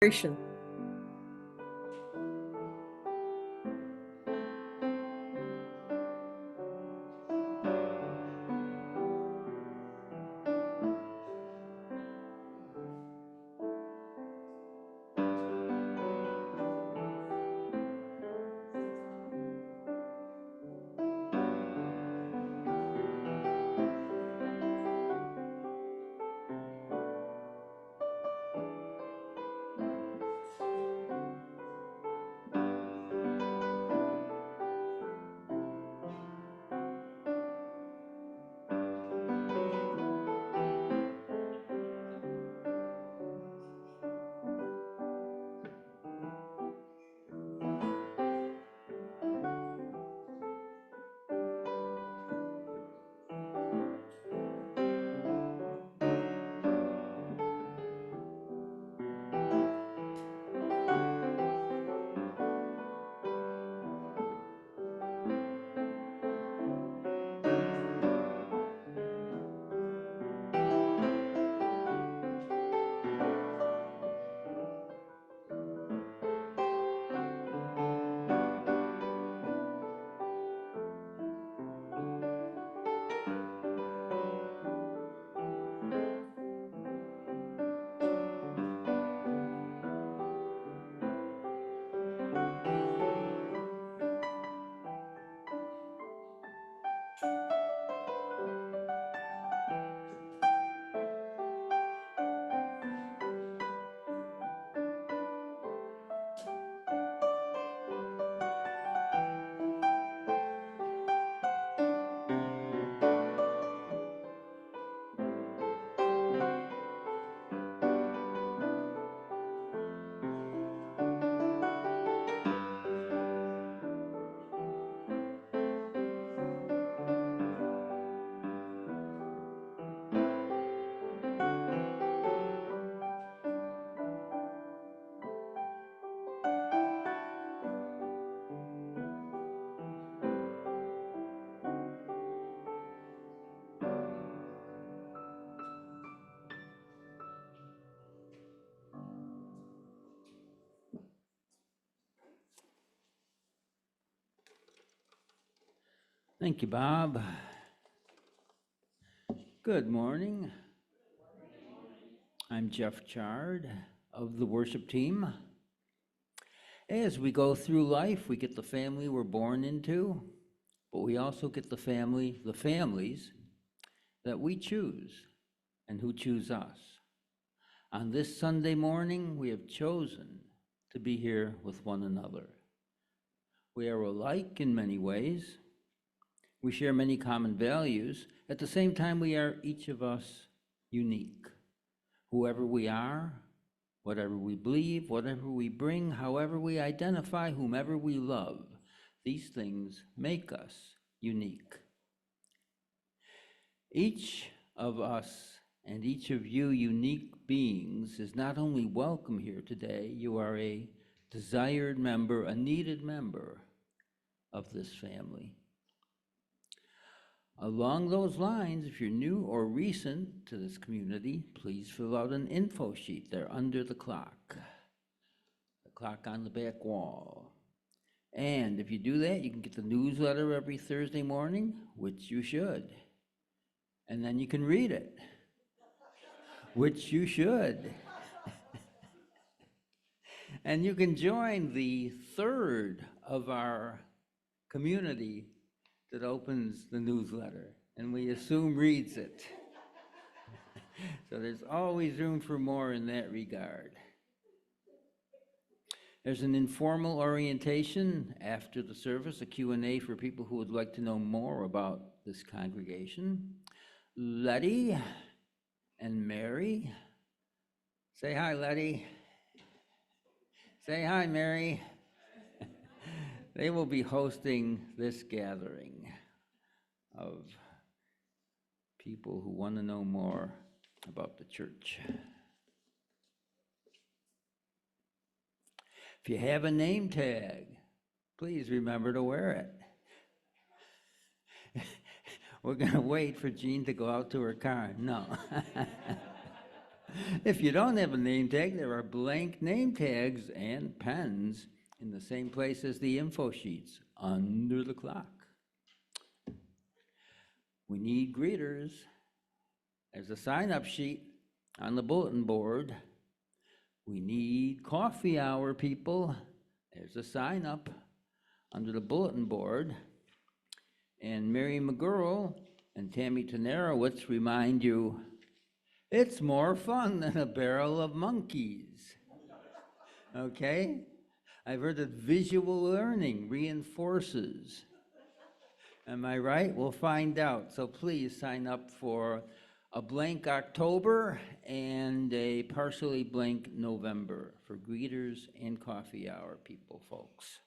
Celebration. Thank you, Bob. Good morning. I'm Jeff Chard of the worship team. As we go through life, we get the family we're born into, but we also get the families that we choose and who choose us. On this Sunday morning, we have chosen to be here with one another. We are alike in many ways. We share many common values. At the same time, we are each of us unique. Whoever we are, whatever we believe, whatever we bring, however we identify, whomever we love, these things make us unique. Each of us and each of you unique beings is not only welcome here today, you are a desired member, a needed member of this family. Along those lines, if you're new or recent to this community, please fill out an info sheet. They're under the clock on the back wall. And if you do that, you can get the newsletter every Thursday morning, which you should. And then you can read it, which you should. And you can join the third of our community that opens the newsletter, and we assume reads it. So there's always room for more in that regard. There's an informal orientation after the service, a Q&A for people who would like to know more about this congregation. Letty and Mary. Say hi, Letty. Say hi, Mary. They will be hosting this gathering of people who want to know more about the church. If you have a name tag, please remember to wear it. We're going to wait for Jean to go out to her car. No. If you don't have a name tag, there are blank name tags and pens in the same place as the info sheets, under the clock. We need greeters. There's a sign-up sheet on the bulletin board. We need coffee hour people. There's a sign-up under the bulletin board. And Mary McGurl and Tammy Tenerowitz remind you, it's more fun than a barrel of monkeys. Okay? I've heard that visual learning reinforces. Am I right? We'll find out. So please sign up for a blank October and a partially blank November for greeters and coffee hour people, folks.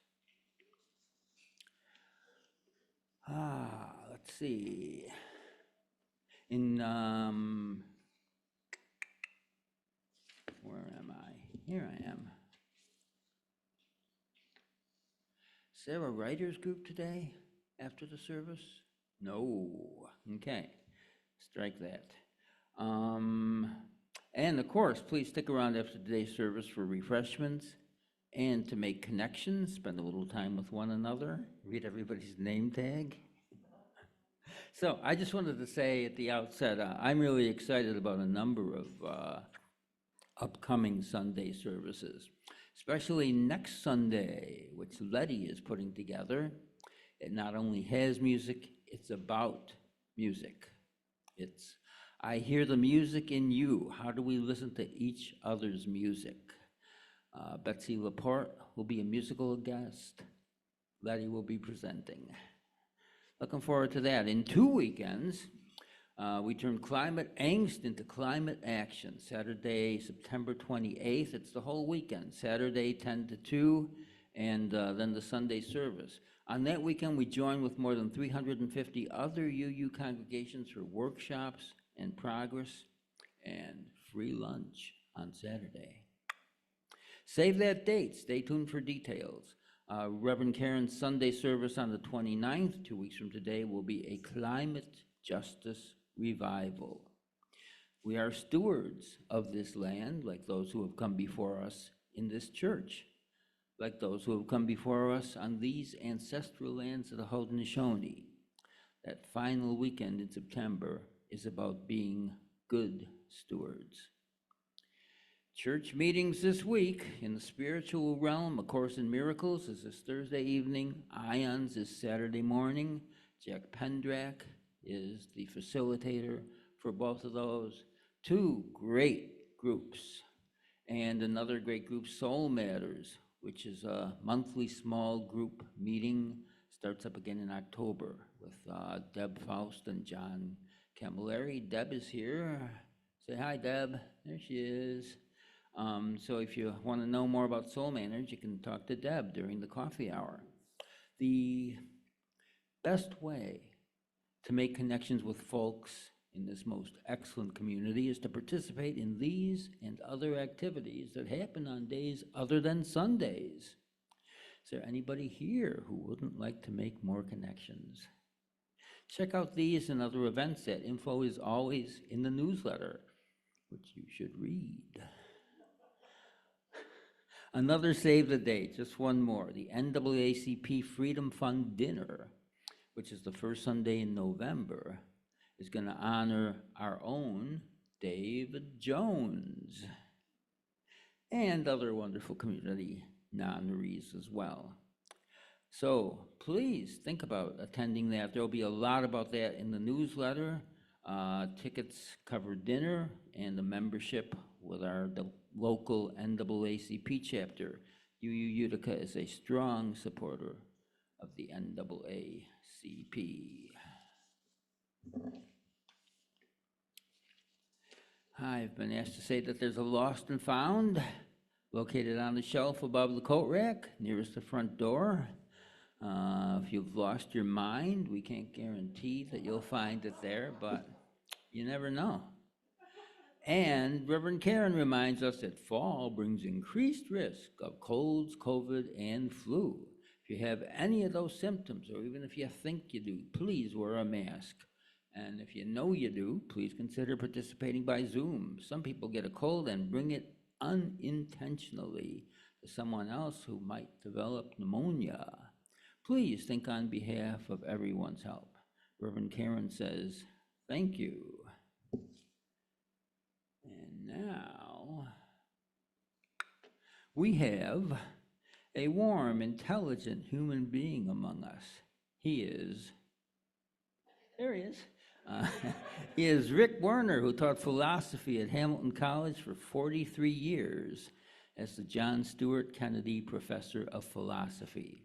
Let's see. Where am I? Here I am. Is there a writers group today after the service? No. Okay. Strike that. And of course, please stick around after today's service for refreshments and to make connections, spend a little time with one another, read everybody's name tag. So I just wanted to say at the outset, I'm really excited about a number of upcoming Sunday services, especially next Sunday, which Letty is putting together. It not only has music, it's about music. It's, I hear the music in you. How do we listen to each other's music? Betsy Laporte will be a musical guest. Letty will be presenting. Looking forward to that. In 2 weekends, we turn climate angst into climate action. Saturday, September 28th, it's the whole weekend. Saturday, 10 to 2, and then the Sunday service. On that weekend, we join with more than 350 other UU congregations for workshops and progress and free lunch on Saturday. Save that date. Stay tuned for details. Reverend Karen's Sunday service on the 29th, 2 weeks from today, will be a climate justice revival. We are stewards of this land, like those who have come before us in this church, like those who have come before us on these ancestral lands of the Haudenosaunee. That final weekend in September is about being good stewards. Church meetings this week in the spiritual realm. A Course in Miracles is this Thursday evening. Ions is Saturday morning. Jack Pendrack is the facilitator for both of those. Two great groups. And another great group, Soul Matters, which is a monthly small group meeting. Starts up again in October with Deb Faust and John Camilleri. Deb is here. Say hi, Deb. There she is. So if you want to know more about Soul Manners, you can talk to Deb during the coffee hour. The best way to make connections with folks in this most excellent community is to participate in these and other activities that happen on days other than Sundays. Is there anybody here who wouldn't like to make more connections? Check out these and other events. That info is always in the newsletter, which you should read. Another save the date, just one more. The NAACP Freedom Fund Dinner, which is the first Sunday in November, is going to honor our own David Jones and other wonderful community honorees as well. So please think about attending that. There'll be a lot about that in the newsletter. Tickets cover dinner and the membership with our local NAACP chapter. UU Utica is a strong supporter of the NAACP. I've been asked to say that there's a lost and found located on the shelf above the coat rack nearest the front door. If you've lost your mind, we can't guarantee that you'll find it there, but you never know. And Reverend Karen reminds us that fall brings increased risk of colds, COVID, and flu. If you have any of those symptoms, or even if you think you do, please wear a mask And if you know you do, please consider participating by Zoom. Some people get a cold and bring it unintentionally to someone else who might develop pneumonia. Please think on behalf of everyone's help. Reverend Karen says, thank you. And now we have a warm, intelligent human being among us. There he is. Uh, he is Rick Werner, who taught philosophy at Hamilton College for 43 years as the John Stewart Kennedy Professor of Philosophy.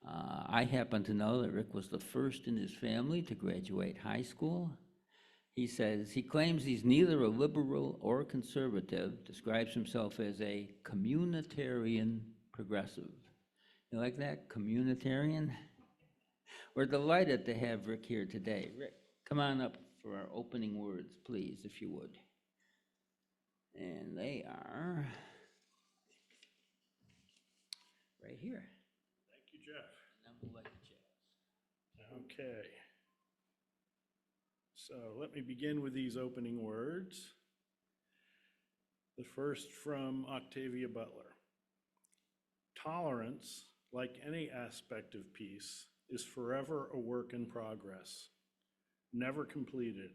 I happen to know that Rick was the first in his family to graduate high school. He says he claims he's neither a liberal or conservative, describes himself as a communitarian progressive. You like that? Communitarian? We're delighted to have Rick here today. Rick, come on up for our opening words, please, if you would. And they are right here. Thank you, Jeff. And then we'll let you chat. Okay. So let me begin with these opening words. The first from Octavia Butler. Tolerance, like any aspect of peace, is forever a work in progress, never completed.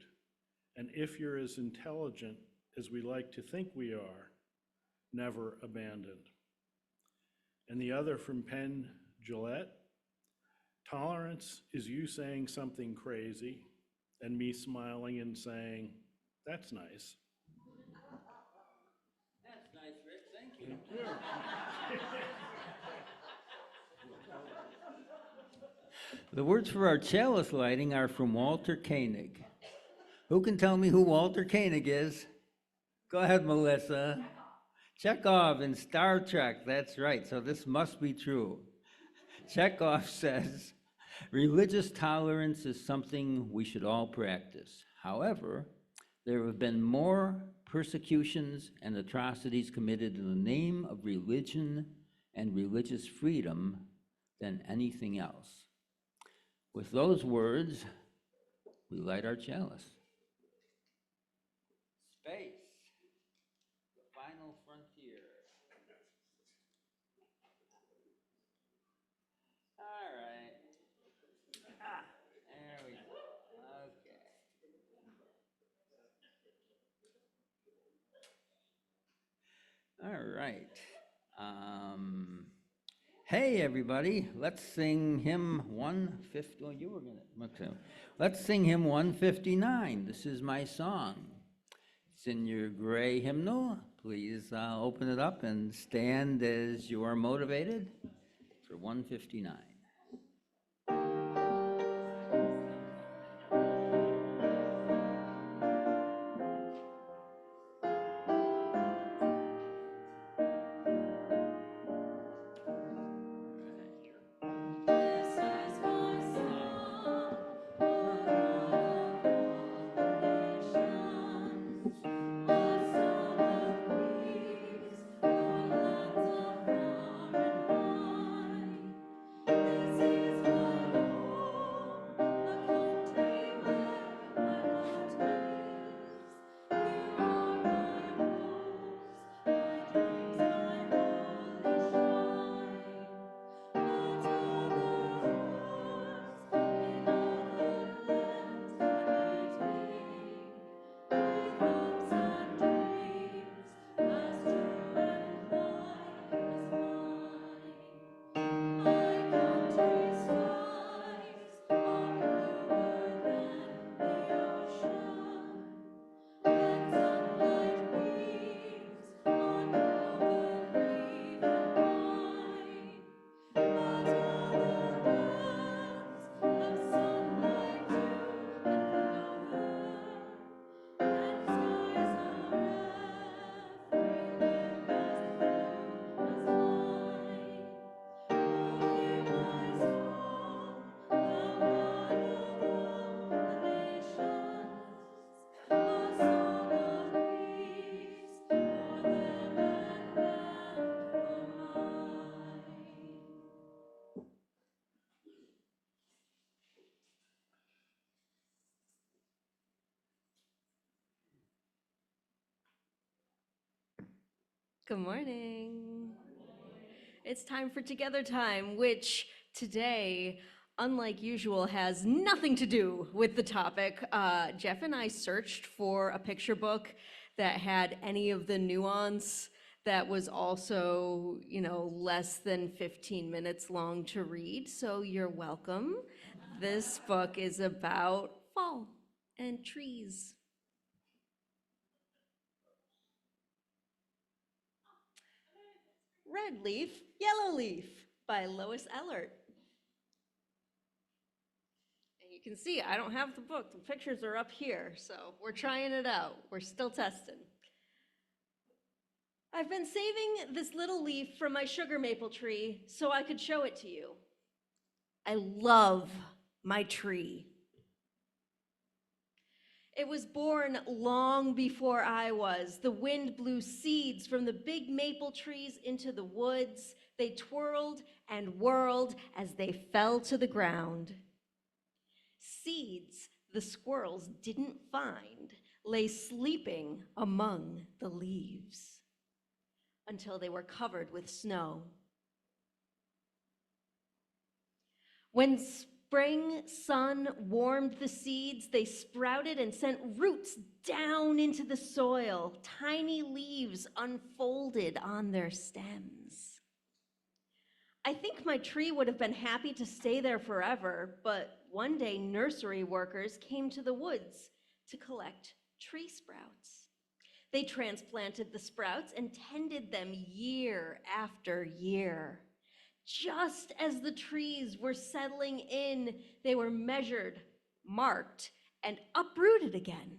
And if you're as intelligent as we like to think we are, never abandoned. And the other from Penn Jillette. Tolerance is you saying something crazy and me smiling and saying, that's nice. That's nice, Rick. Thank you. The words for our chalice lighting are from Walter Koenig. Who can tell me who Walter Koenig is? Go ahead, Melissa. Chekhov in Star Trek, that's right, so this must be true. Chekhov says, religious tolerance is something we should all practice. However, there have been more persecutions and atrocities committed in the name of religion and religious freedom than anything else. With those words, we light our chalice. Space, the final frontier. All right. There we go. Okay. All right. Hey, everybody, let's sing hymn 150. Oh, you were going to. Okay. Let's sing hymn 159. This is my song. It's in your gray hymnal. Please open it up and stand as you are motivated for 159. Thank Good morning. It's time for Together Time, which today, unlike usual, has nothing to do with the topic. Jeff and I searched for a picture book that had any of the nuance that was also, less than 15 minutes long to read. So you're welcome. This book is about fall and trees. Red Leaf, Yellow Leaf by Lois Ellert. And you can see I don't have the book. The pictures are up here, so we're trying it out. We're still testing. I've been saving this little leaf from my sugar maple tree so I could show it to you. I love my tree. It was born long before I was. The wind blew seeds from the big maple trees into the woods. They twirled and whirled as they fell to the ground. Seeds the squirrels didn't find lay sleeping among the leaves until they were covered with snow. When spring sun warmed the seeds, they sprouted and sent roots down into the soil. Tiny leaves unfolded on their stems. I think my tree would have been happy to stay there forever, but one day nursery workers came to the woods to collect tree sprouts. They transplanted the sprouts and tended them year after year. Just as the trees were settling in, they were measured, marked, and uprooted again.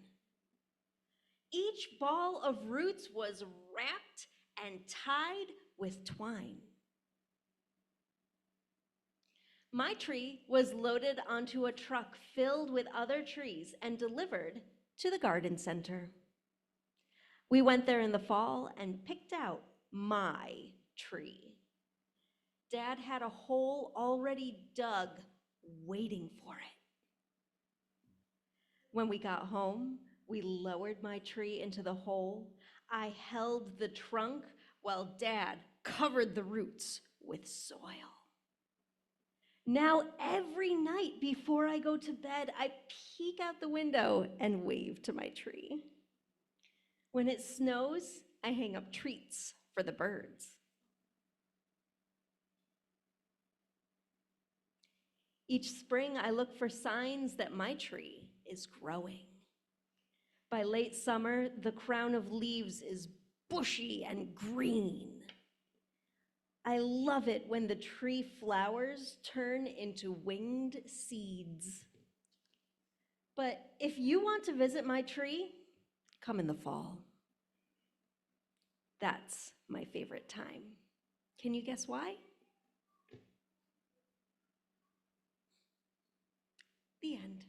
Each ball of roots was wrapped and tied with twine. My tree was loaded onto a truck filled with other trees and delivered to the garden center. We went there in the fall and picked out my tree. Dad had a hole already dug, waiting for it. When we got home, we lowered my tree into the hole. I held the trunk while Dad covered the roots with soil. Now, every night before I go to bed, I peek out the window and wave to my tree. When it snows, I hang up treats for the birds. Each spring, I look for signs that my tree is growing. By late summer, the crown of leaves is bushy and green. I love it when the tree flowers turn into winged seeds. But if you want to visit my tree, come in the fall. That's my favorite time. Can you guess why? The end.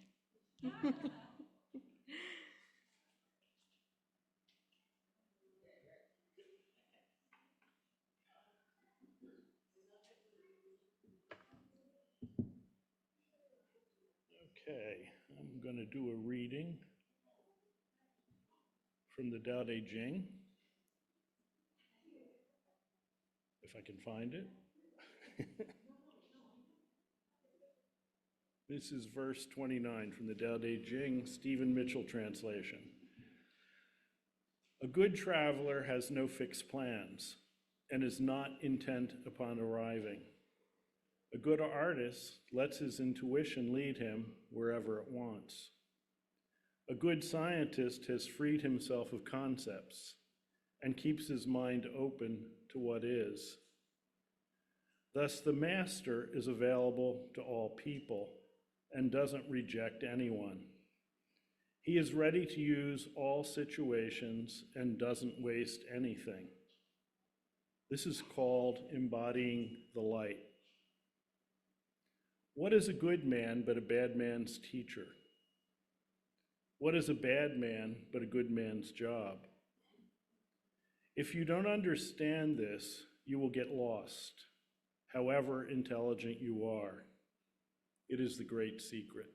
Okay, I'm going to do a reading from the Tao Te Ching, if I can find it. This is verse 29 from the Tao Te Ching, Stephen Mitchell translation. A good traveler has no fixed plans and is not intent upon arriving. A good artist lets his intuition lead him wherever it wants. A good scientist has freed himself of concepts and keeps his mind open to what is. Thus, the master is available to all people and doesn't reject anyone. He is ready to use all situations and doesn't waste anything. This is called embodying the light. What is a good man but a bad man's teacher? What is a bad man but a good man's job? If you don't understand this, you will get lost, however intelligent you are. It is the great secret.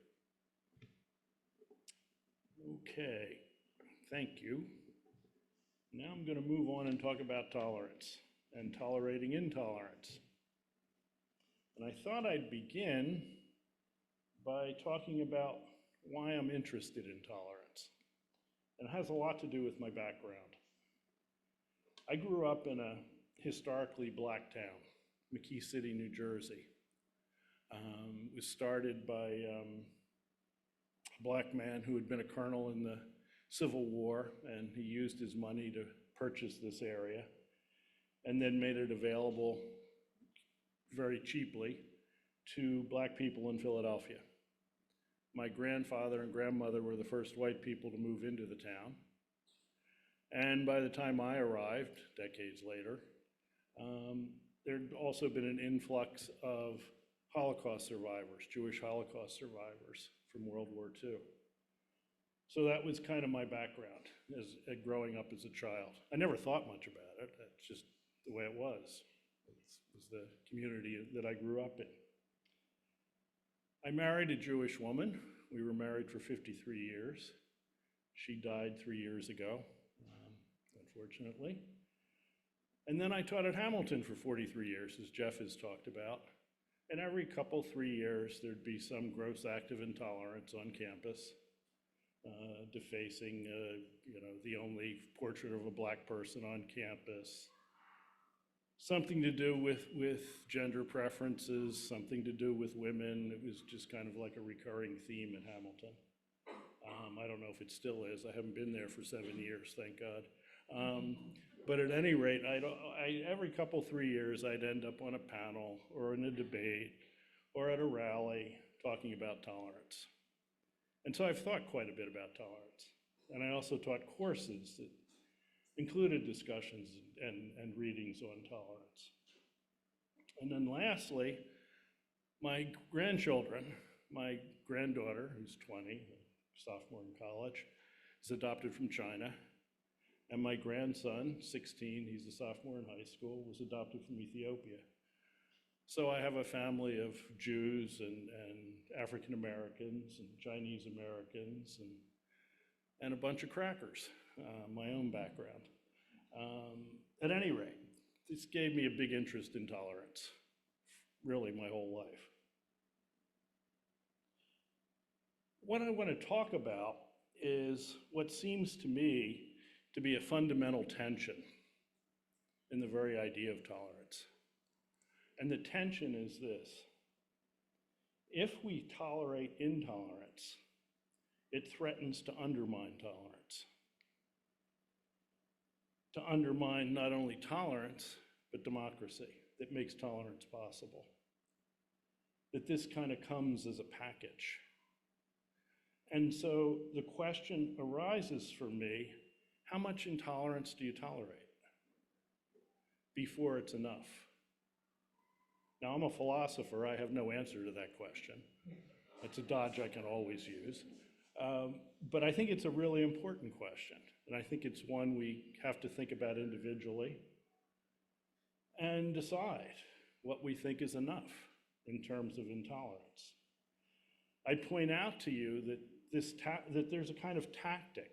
Okay, thank you. Now I'm going to move on and talk about tolerance and tolerating intolerance. And I thought I'd begin by talking about why I'm interested in tolerance. And it has a lot to do with my background. I grew up in a historically black town, McKee City, New Jersey. It was started by a black man who had been a colonel in the Civil War, and he used his money to purchase this area and then made it available very cheaply to black people in Philadelphia. My grandfather and grandmother were the first white people to move into the town. And by the time I arrived, decades later, there'd also been an influx of Holocaust survivors, Jewish Holocaust survivors from World War II. So that was kind of my background as growing up as a child. I never thought much about it. That's just the way it was. It was the community that I grew up in. I married a Jewish woman. We were married for 53 years. She died 3 years ago, unfortunately. And then I taught at Hamilton for 43 years, as Jeff has talked about. And every couple, 3 years, there'd be some gross act of intolerance on campus, defacing, the only portrait of a black person on campus, something to do with gender preferences, something to do with women. It was just kind of like a recurring theme at Hamilton. I don't know if it still is. I haven't been there for 7 years, thank God. But at any rate, every couple, 3 years, I'd end up on a panel or in a debate or at a rally talking about tolerance. And so I've thought quite a bit about tolerance. And I also taught courses that included discussions and readings on tolerance. And then lastly, my grandchildren, my granddaughter, who's 20, sophomore in college, is adopted from China. And my grandson, 16, he's a sophomore in high school, was adopted from Ethiopia. So I have a family of Jews and African Americans and Chinese Americans and a bunch of crackers, my own background. At any rate, this gave me a big interest in tolerance, really my whole life. What I want to talk about is what seems to me to be a fundamental tension in the very idea of tolerance. And the tension is this: if we tolerate intolerance, it threatens to undermine tolerance. To undermine not only tolerance, but democracy that makes tolerance possible. That this kind of comes as a package. And so the question arises for me, how much intolerance do you tolerate before it's enough? Now, I'm a philosopher. I have no answer to that question. It's a dodge I can always use. But I think it's a really important question. And I think it's one we have to think about individually and decide what we think is enough in terms of intolerance. I'd point out to you that that there's a kind of tactic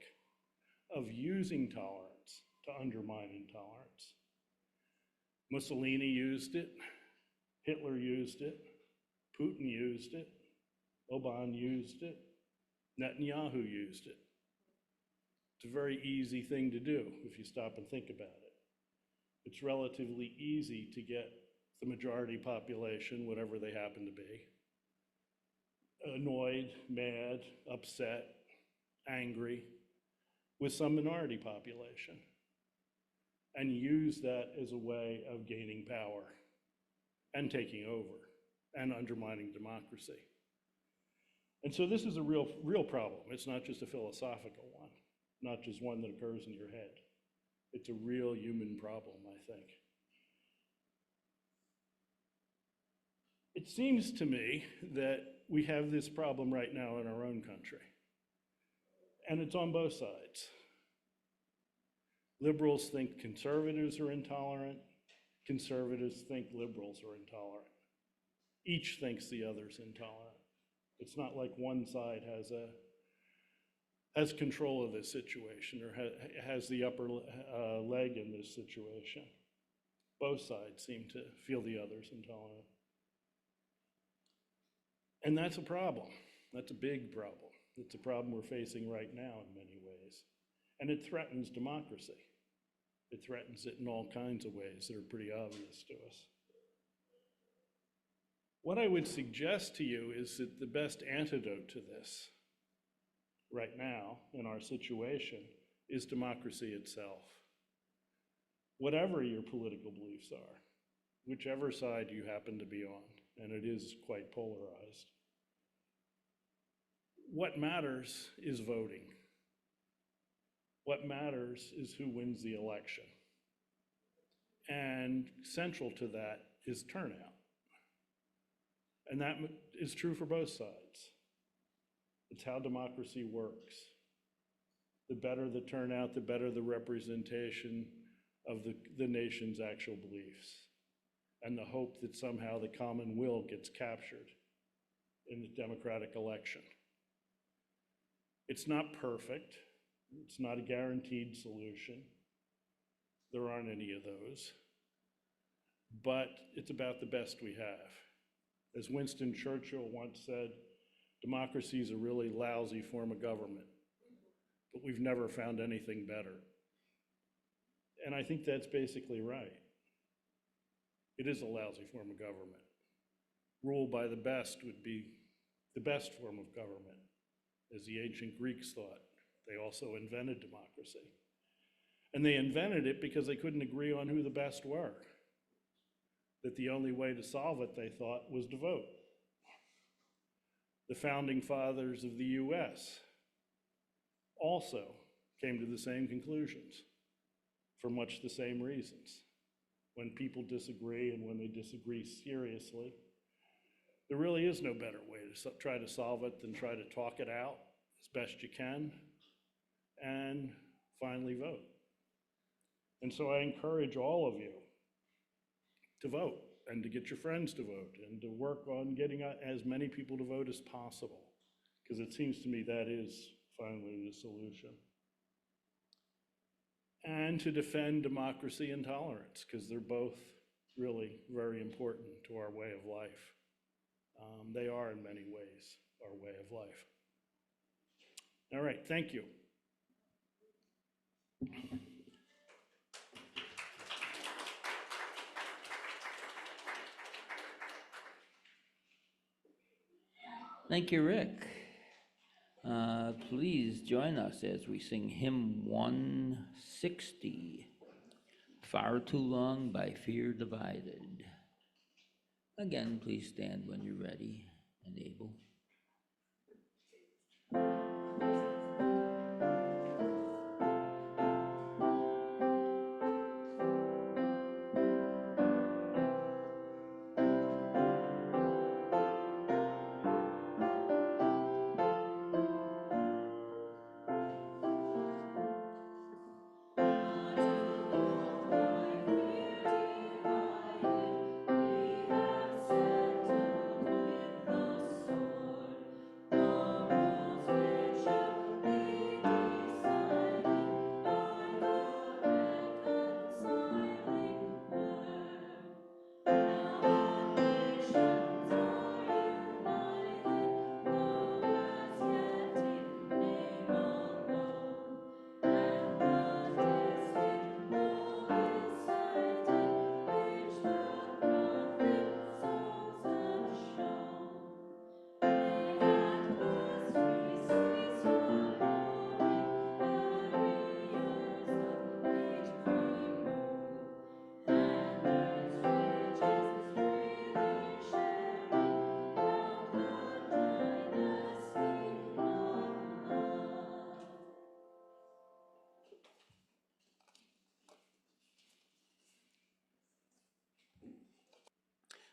of using tolerance to undermine intolerance. Mussolini used it, Hitler used it, Putin used it, Orbán used it, Netanyahu used it. It's a very easy thing to do if you stop and think about it. It's relatively easy to get the majority population, whatever they happen to be, annoyed, mad, upset, angry with some minority population and use that as a way of gaining power and taking over and undermining democracy. And so this is a real problem. It's not just a philosophical one, not just one that occurs in your head. It's a real human problem, I think. It seems to me that we have this problem right now in our own country. And it's on both sides. Liberals think conservatives are intolerant. Conservatives think liberals are intolerant. Each thinks the other's intolerant. It's not like one side has has control of this situation or has the upper leg in this situation. Both sides seem to feel the other's intolerant. And that's a problem. That's a big problem. It's a problem we're facing right now in many ways. And it threatens democracy. It threatens it in all kinds of ways that are pretty obvious to us. What I would suggest to you is that the best antidote to this right now in our situation is democracy itself. Whatever your political beliefs are, whichever side you happen to be on, and it is quite polarized, what matters is voting. What matters is who wins the election. And central to that is turnout. And that is true for both sides. It's how democracy works. The better the turnout, the better the representation of the nation's actual beliefs, and the hope that somehow the common will gets captured in the democratic election. It's not perfect. It's not a guaranteed solution. There aren't any of those. But it's about the best we have. As Winston Churchill once said, democracy is a really lousy form of government, but we've never found anything better. And I think that's basically right. It is a lousy form of government. Rule by the best would be the best form of government, as the ancient Greeks thought. They also invented democracy. And they invented it because they couldn't agree on who the best were. That the only way to solve it, they thought, was to vote. The founding fathers of the US also came to the same conclusions for much the same reasons. When people disagree and when they disagree seriously, there really is no better way to try to solve it than try to talk it out as best you can and finally vote. And so I encourage all of you to vote and to get your friends to vote and to work on getting as many people to vote as possible, because it seems to me that is finally the solution. And to defend democracy and tolerance, because they're both really very important to our way of life. They are in many ways our way of life. All right, thank you. Thank you, Rick. Please join us as we sing hymn 160, Far Too Long by Fear Divided. Again, please stand when you're ready and able.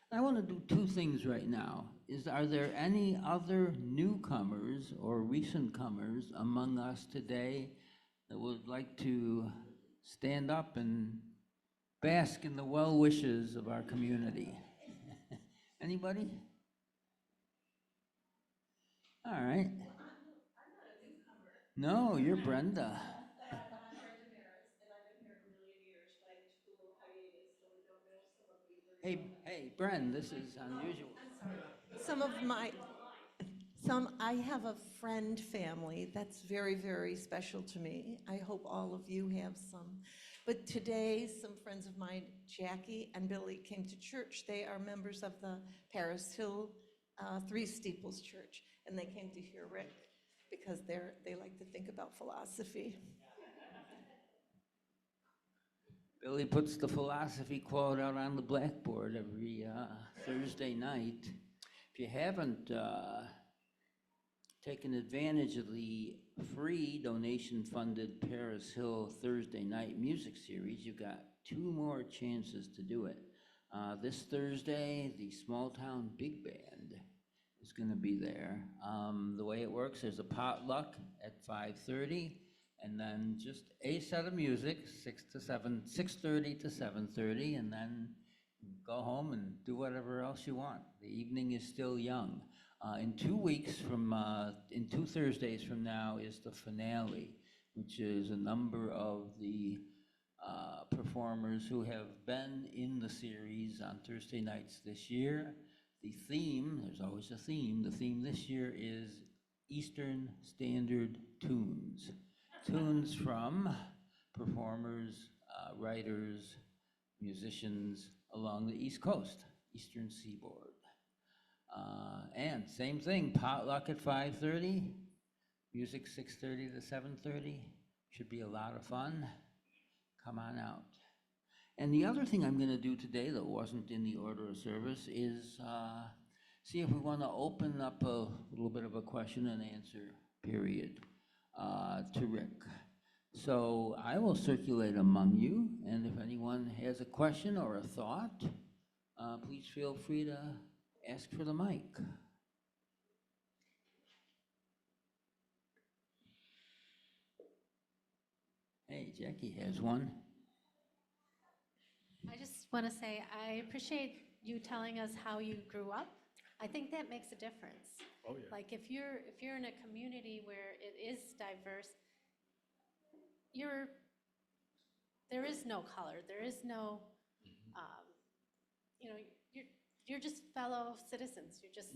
I want to do two things right now. Are there any other newcomers or recent comers among us today that would like to stand up and bask in the well wishes of our community? Anybody? All right. No, you're Brenda. Hey, Bren, this is unusual. Some of my, I have a friend family that's very, very special to me. I hope all of you have some. But today, some friends of mine, Jackie and Billy, came to church. They are members of the Paris Hill Three Steeples Church, and they came to hear Rick because they like to think about philosophy. Billy puts the philosophy quote out on the blackboard every Thursday night. If you haven't taken advantage of the free donation-funded Paris Hill Thursday night music series, you've got 2 more chances to do it. This Thursday, the Small Town Big Band is going to be there. The way it works, there's a potluck at 5:30, and then just a set of music, 6:30 to 7:30, and then go home and do whatever else you want. The evening is still young. In 2 weeks from, in 2 Thursdays from now is the finale, which is a number of the performers who have been in the series on Thursday nights this year. The theme, there's always a theme, the theme this year is Eastern Standard Tunes. Tunes from performers, writers, musicians along the East Coast, Eastern Seaboard. And same thing, potluck at 5:30, music 6:30 to 7:30. Should be a lot of fun. Come on out. And the other thing I'm going to do today that wasn't in the order of service is see if we want to open up a little bit of a question and answer period to Rick. So I will circulate among you, and if anyone has a question or a thought, please feel free to ask for the mic. Hey, Jackie has one. I just want to say I appreciate you telling us how you grew up. I think that makes a difference. Oh, yeah. Like if you're in a community where it is diverse, there is no color, there is no, you know, you're just fellow citizens. You're just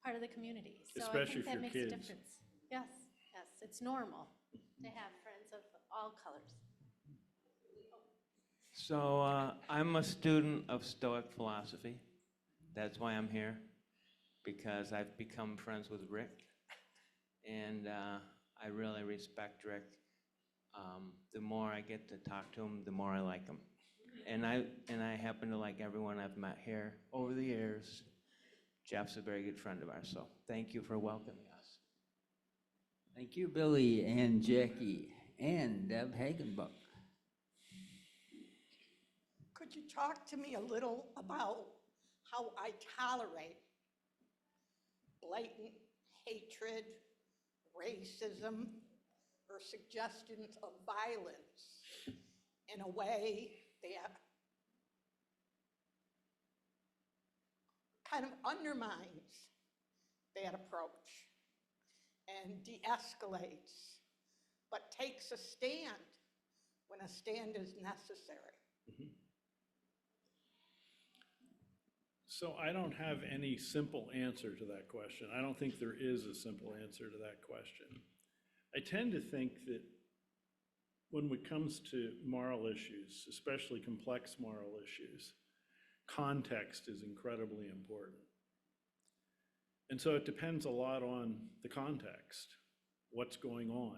part of the community. So Especially I think that for makes kids. a difference. Yes, it's normal to have friends of all colors. So I'm a student of Stoic philosophy. That's why I'm here, because I've become friends with Rick, and I really respect Rick. The more I get to talk to him, the more I like him. And I happen to like everyone I've met here over the years. Jeff's a very good friend of ours, so thank you for welcoming us. Thank you, Billy and Jackie and Deb Hagenbuck. Could you talk to me a little about how I tolerate blatant hatred, racism, or suggestions of violence in a way that kind of undermines that approach and de-escalates, but takes a stand when a stand is necessary? So I don't have any simple answer to that question. I don't think there is a simple answer to that question. I tend to think that when it comes to moral issues, especially complex moral issues, context is incredibly important. And so it depends a lot on the context, what's going on,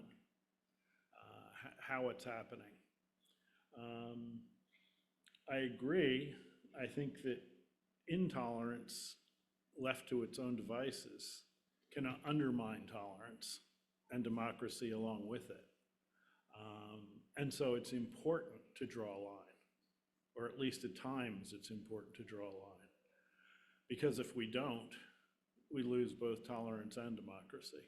how it's happening. I agree. I think that intolerance, left to its own devices, can undermine tolerance and democracy along with it. And so it's important to draw a line, or at least at times it's important to draw a line. Because if we don't, we lose both tolerance and democracy.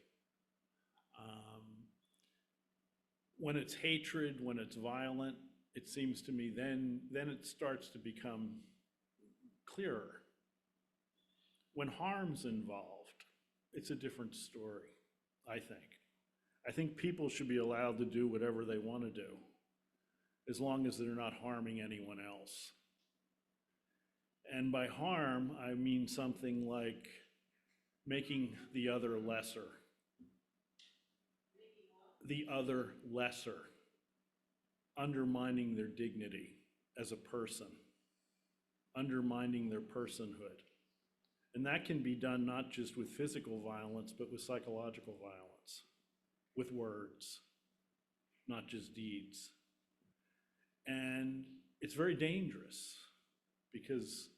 When it's hatred, when it's violent, it seems to me then it starts to become clearer. When harm's involved, it's a different story, I think. I think people should be allowed to do whatever they want to do, as long as they're not harming anyone else. And by harm, I mean something like making the other lesser. The other lesser. Undermining their dignity as a person. Undermining their personhood. And that can be done not just with physical violence, but with psychological violence, with words, not just deeds. And it's very dangerous because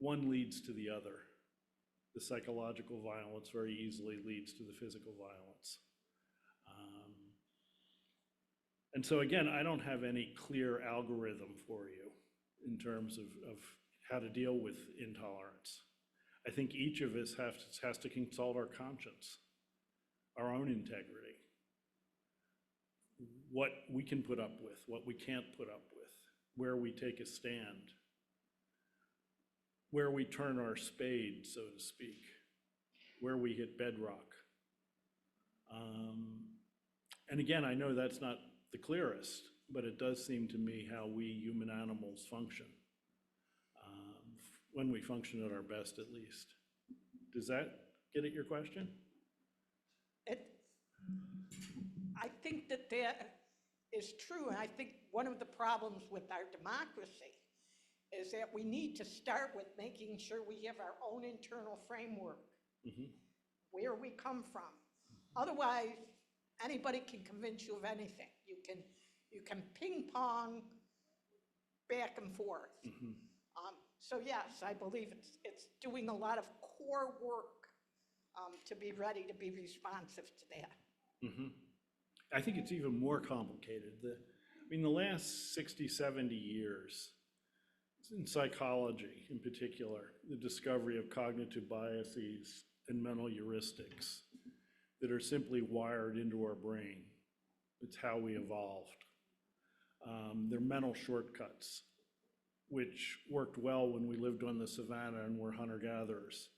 one leads to the other. The psychological violence very easily leads to the physical violence. And so again, I don't have any clear algorithm for you in terms of how to deal with intolerance. I think each of us has to consult our conscience, our own integrity, what we can put up with, what we can't put up with, where we take a stand, where we turn our spade, so to speak, where we hit bedrock. And again, I know that's not the clearest, but it does seem to me how we human animals function, when we function at our best, at least. Does that get at your question? I think that is true, and I think one of the problems with our democracy is that we need to start with making sure we have our own internal framework, where we come from. Otherwise, anybody can convince you of anything. You can ping pong back and forth. So yes, I believe it's doing a lot of core work to be ready to be responsive to that. I think it's even more complicated. The last 60, 70 years, in psychology in particular, the discovery of cognitive biases and mental heuristics that are simply wired into our brain. It's how we evolved. They're mental shortcuts, which worked well when we lived on the savannah and were hunter-gatherers,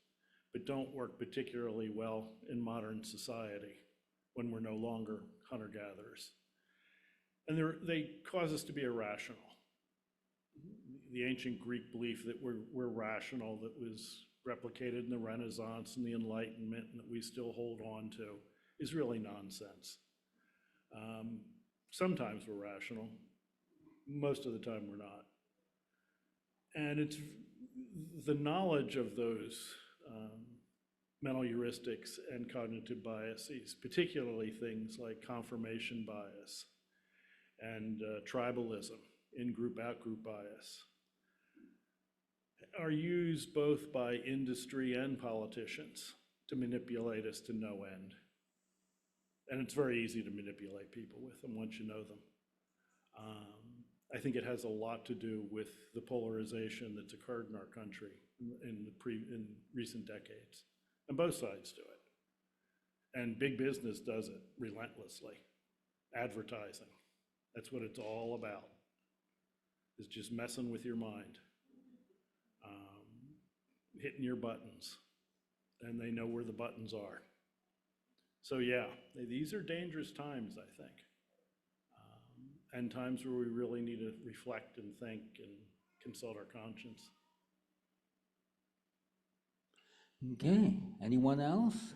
but don't work particularly well in modern society when we're no longer hunter-gatherers. And they cause us to be irrational. The ancient Greek belief that we're rational, that was replicated in the Renaissance and the Enlightenment, and that we still hold on to, is really nonsense. Sometimes we're rational, most of the time we're not. And it's the knowledge of those mental heuristics and cognitive biases, particularly things like confirmation bias and tribalism, in-group, out-group bias, are used both by industry and politicians to manipulate us to no end. And it's very easy to manipulate people with them once you know them. I think it has a lot to do with the polarization that's occurred in our country in recent decades. And both sides do it. And big business does it relentlessly. Advertising, that's what it's all about. It's just messing with your mind, hitting your buttons, and they know where the buttons are. So yeah, these are dangerous times, I think. And times where we really need to reflect and think and consult our conscience. Okay, anyone else?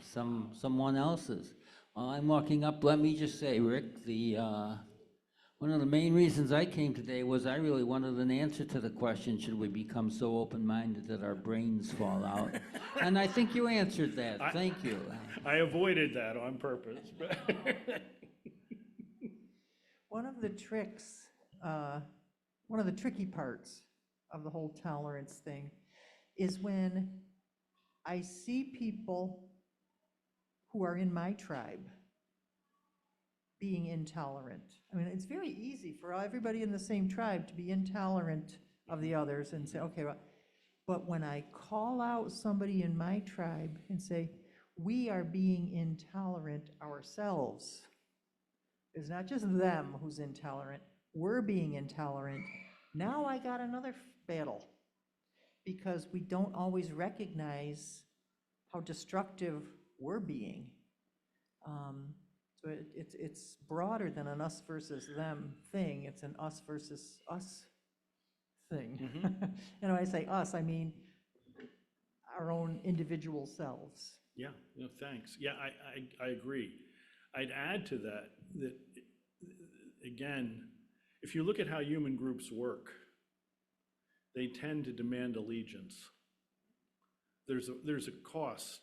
Someone else's. While I'm walking up, let me just say, Rick, one of the main reasons I came today was I really wanted an answer to the question, should we become so open-minded that our brains fall out? And I think you answered that. Thank you. I avoided that on purpose. One of the tricks, one of the tricky parts of the whole tolerance thing is when I see people who are in my tribe being intolerant. I mean, it's very easy for everybody in the same tribe to be intolerant of the others and say, okay, well, but when I call out somebody in my tribe and say, we are being intolerant ourselves, it's not just them who's intolerant, we're being intolerant. Now I got another battle, because we don't always recognize how destructive we're being. So it's broader than an us versus them thing. It's an us versus us thing. And when I say us, I mean our own individual selves. Yeah, no, thanks. Yeah, I agree. I'd add to that, again, if you look at how human groups work, they tend to demand allegiance. There's a cost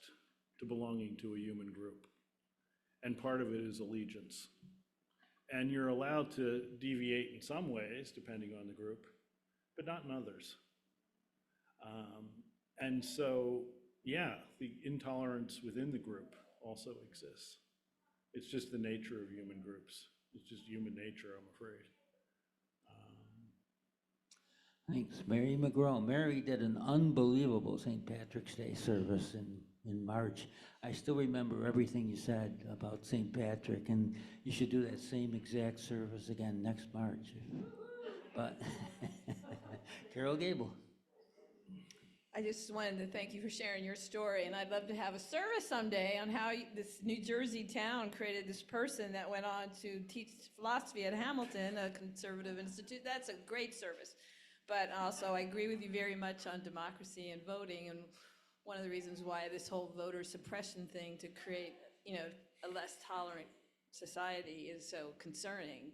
to belonging to a human group, and part of it is allegiance. And you're allowed to deviate in some ways, depending on the group, but not in others. And so, yeah, the intolerance within the group also exists. It's just the nature of human groups. It's just human nature, I'm afraid. Thanks, Mary McGraw. Mary did an unbelievable St. Patrick's Day service in March. I still remember everything you said about St. Patrick, and you should do that same exact service again next March. But, Carol Gable. I just wanted to thank you for sharing your story, and I'd love to have a service someday on how this New Jersey town created this person that went on to teach philosophy at Hamilton, a conservative institute. That's a great service. But also, I agree with you very much on democracy and voting, and one of the reasons why this whole voter suppression thing to create, a less tolerant society is so concerning.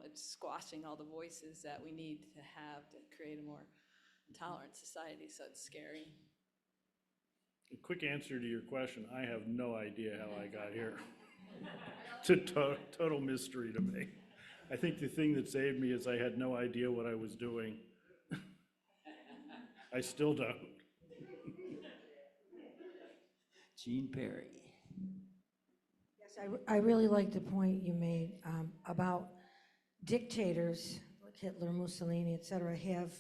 It's squashing all the voices that we need to have to create a more tolerant society, so it's scary. A quick answer to your question, I have no idea how I got here. It's a total mystery to me. I think the thing that saved me is I had no idea what I was doing. I still don't. Jean Perry. Yes, I really like the point you made about dictators like Hitler, Mussolini, et cetera, have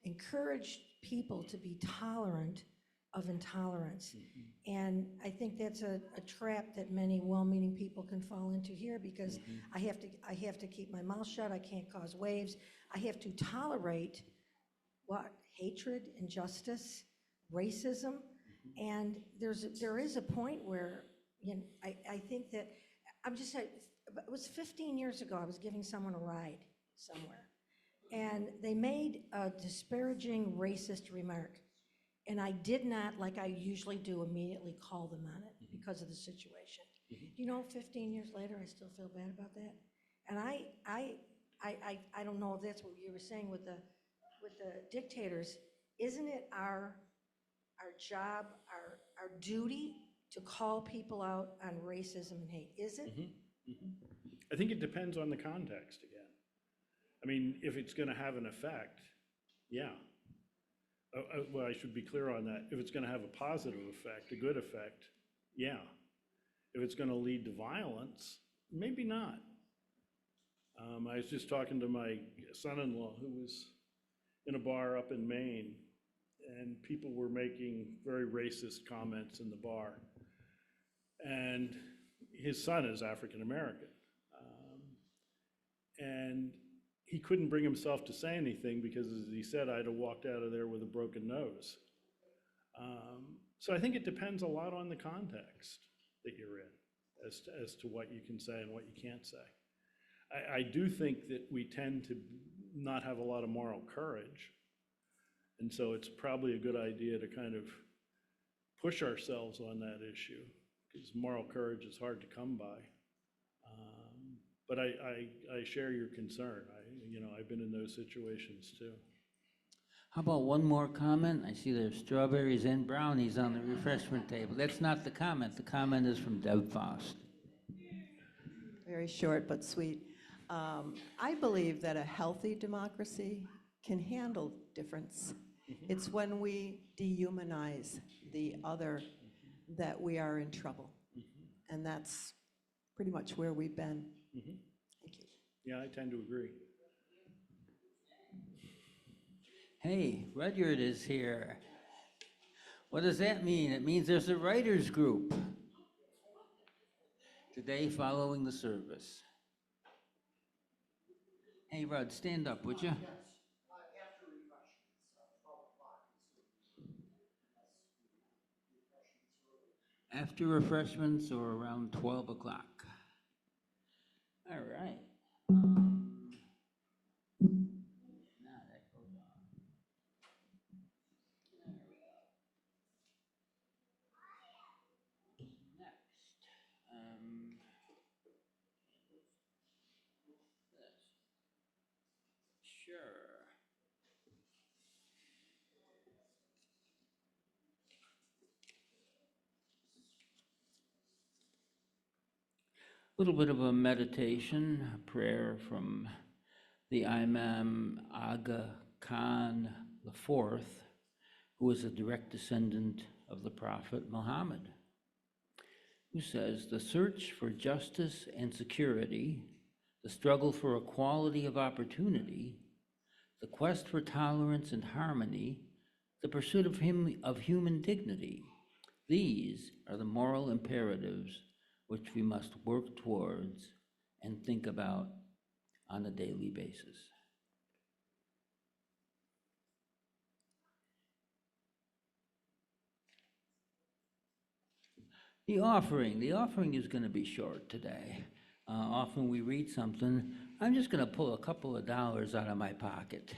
encouraged people to be tolerant of intolerance. And I think that's a trap that many well-meaning people can fall into here, because I have to keep my mouth shut. I can't cause waves. I have to tolerate what? Hatred, injustice, racism. And there is a point where, I think that, it was 15 years ago, I was giving someone a ride somewhere. And they made a disparaging racist remark. And I did not, like I usually do, immediately call them on it because of the situation. 15 years later, I still feel bad about that. And I don't know if that's what you were saying with the dictators. Isn't it our job, our duty to call people out on racism and hate? Is it? I think it depends on the context again. I mean, if it's going to have an effect, yeah. Well, I should be clear on that. If it's going to have a positive effect, a good effect, yeah. If it's going to lead to violence, maybe not. I was just talking to my son-in-law who was in a bar up in Maine, and people were making very racist comments in the bar. And his son is African American. And he couldn't bring himself to say anything because, as he said, I'd have walked out of there with a broken nose. So I think it depends a lot on the context that you're in as to what you can say and what you can't say. I do think that we tend to not have a lot of moral courage. And so it's probably a good idea to kind of push ourselves on that issue, because moral courage is hard to come by. But I share your concern. I've been in those situations too. How about one more comment? I see there's strawberries and brownies on the refreshment table. That's not the comment. The comment is from Deb Faust. Very short but sweet. I believe that a healthy democracy can handle difference. It's when we dehumanize the other that we are in trouble. And that's pretty much where we've been. Thank you. Yeah, I tend to agree. Hey, Rudyard is here. What does that mean? It means there's a writers group today following the service. Hey, Rud, stand up, would you? after refreshments or around 12 o'clock? All right. Now that goes on. There we go. Next. This. Sure. A little bit of a meditation, a prayer from the Imam Aga Khan IV, who was a direct descendant of the Prophet Muhammad, who says, "The search for justice and security, the struggle for equality of opportunity, the quest for tolerance and harmony, the pursuit of human dignity, these are the moral imperatives which we must work towards and think about on a daily basis." The offering is going to be short today. Often we read something, I'm just going to pull a couple of dollars out of my pocket.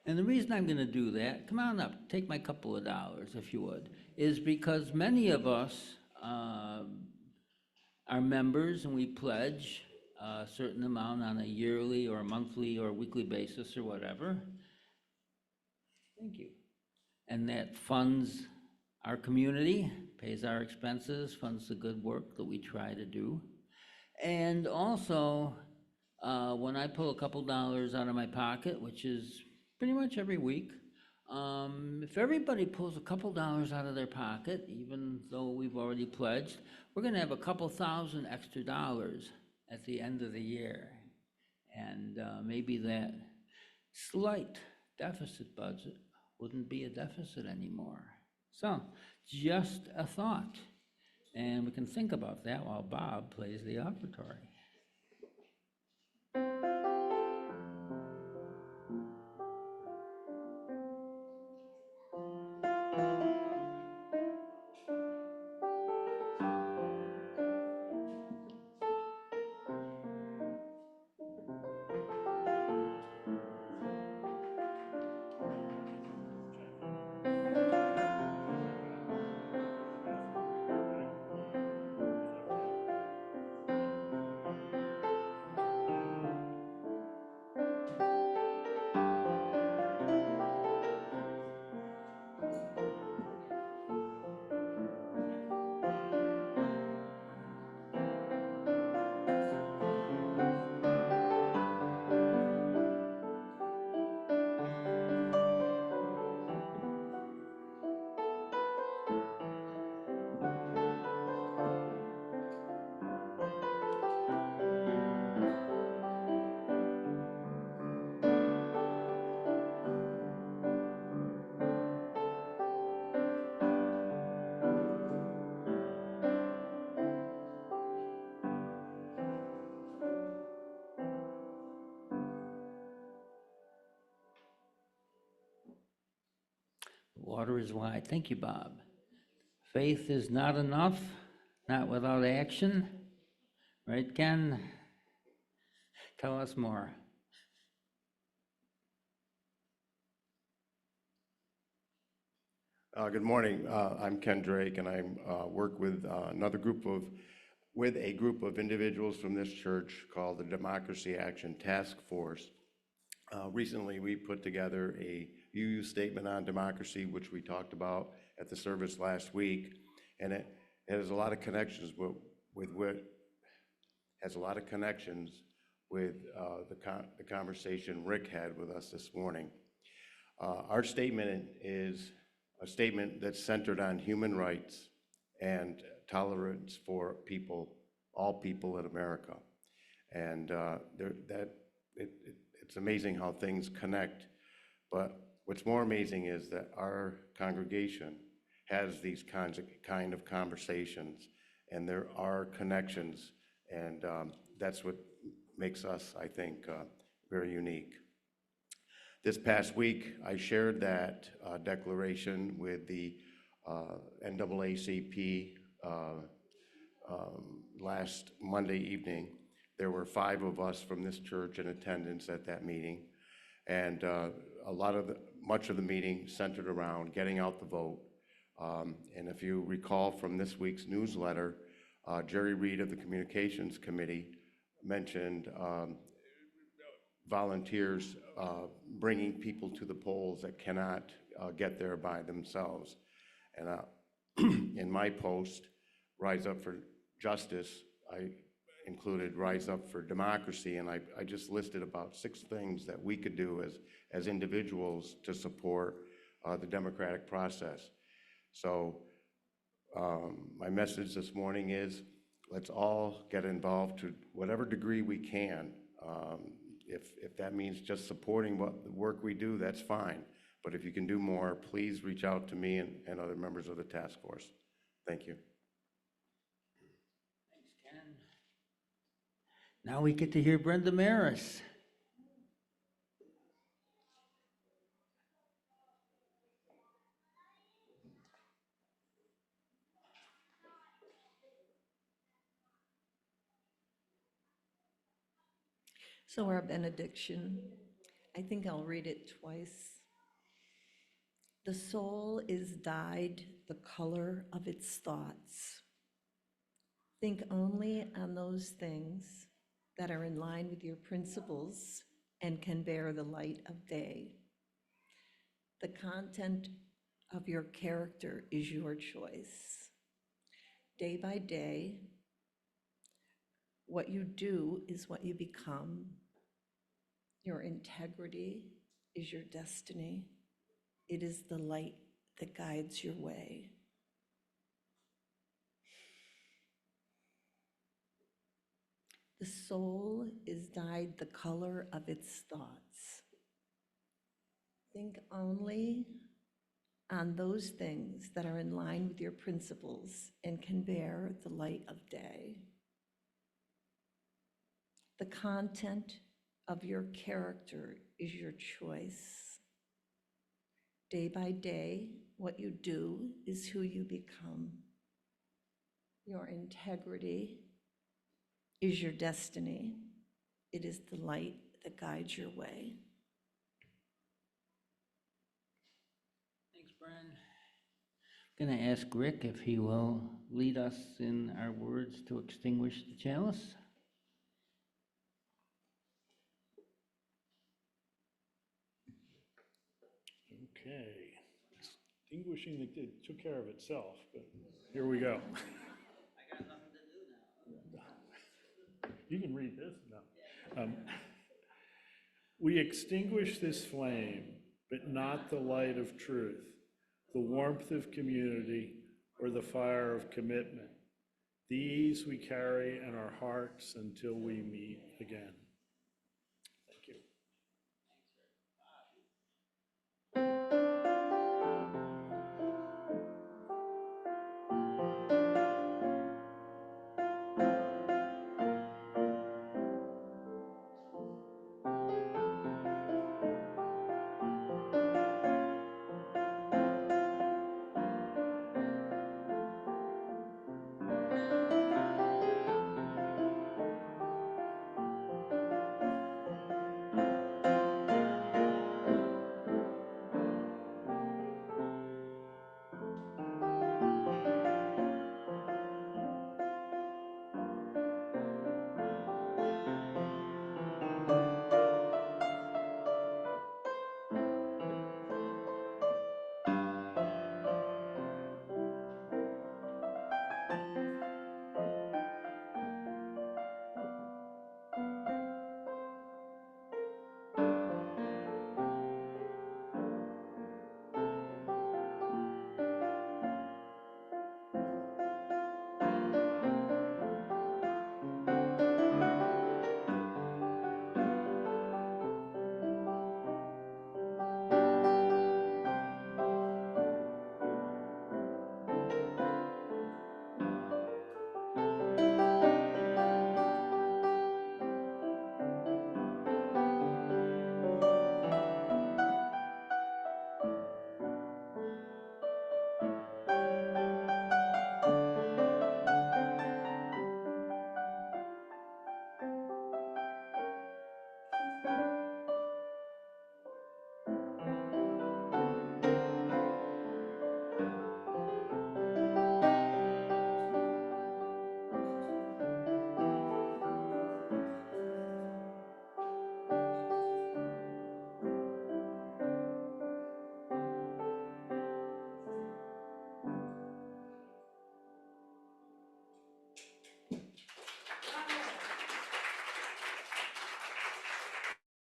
And the reason I'm going to do that, come on up, take my couple of dollars if you would, is because many of us are members and we pledge a certain amount on a yearly or monthly or weekly basis or whatever. Thank you. And that funds our community, pays our expenses, funds the good work that we try to do. And also, when I pull a couple dollars out of my pocket, which is pretty much every week, if everybody pulls a couple dollars out of their pocket, even though we've already pledged, we're going to have a couple thousand extra dollars at the end of the year. And maybe that slight deficit budget wouldn't be a deficit anymore. So, just a thought. And we can think about that while Bob plays the offertory. Water is wide. Thank you, Bob. Faith is not enough, not without action. Right, Ken? Tell us more. Good morning. I'm Ken Drake, and I work with a group of individuals from this church called the Democracy Action Task Force. Recently, we put together a UU statement on democracy, which we talked about at the service last week, and it has a lot of connections with the conversation Rick had with us this morning. Our statement is a statement that's centered on human rights and tolerance for all people in America. And it's amazing how things connect, but what's more amazing is that our congregation has these kind of conversations, and there are connections, and that's what makes us, I think, very unique. This past week, I shared that declaration with the NAACP last Monday evening. There were 5 of us from this church in attendance at that meeting, and much of the meeting centered around getting out the vote. And if you recall from this week's newsletter, Jerry Reed of the Communications Committee mentioned volunteers bringing people to the polls that cannot get there by themselves. And in my post, Rise Up for Justice, I included Rise Up for Democracy, and I just listed about 6 things that we could do as individuals to support the democratic process. So my message this morning is, let's all get involved to whatever degree we can. If that means just supporting the work we do, that's fine. But if you can do more, please reach out to me and other members of the task force. Thank you. Thanks, Ken. Now we get to hear Brenda Maris. So our benediction, I think I'll read it twice. The soul is dyed the color of its thoughts. Think only on those things that are in line with your principles and can bear the light of day. The content of your character is your choice. Day by day, what you do is what you become. Your integrity is your destiny. It is the light that guides your way. The soul is dyed the color of its thoughts. Think only on those things that are in line with your principles and can bear the light of day. The content of your character is your choice. Day by day, what you do is who you become. Your integrity is your destiny. It is the light that guides your way. Thanks, Brian. I'm going to ask Rick if he will lead us in our words to extinguish the chalice. Okay. Extinguishing it took care of itself, but here we go. I got nothing to do now. You can read this? No. We extinguish this flame, but not the light of truth, the warmth of community, or the fire of commitment. These we carry in our hearts until we meet again.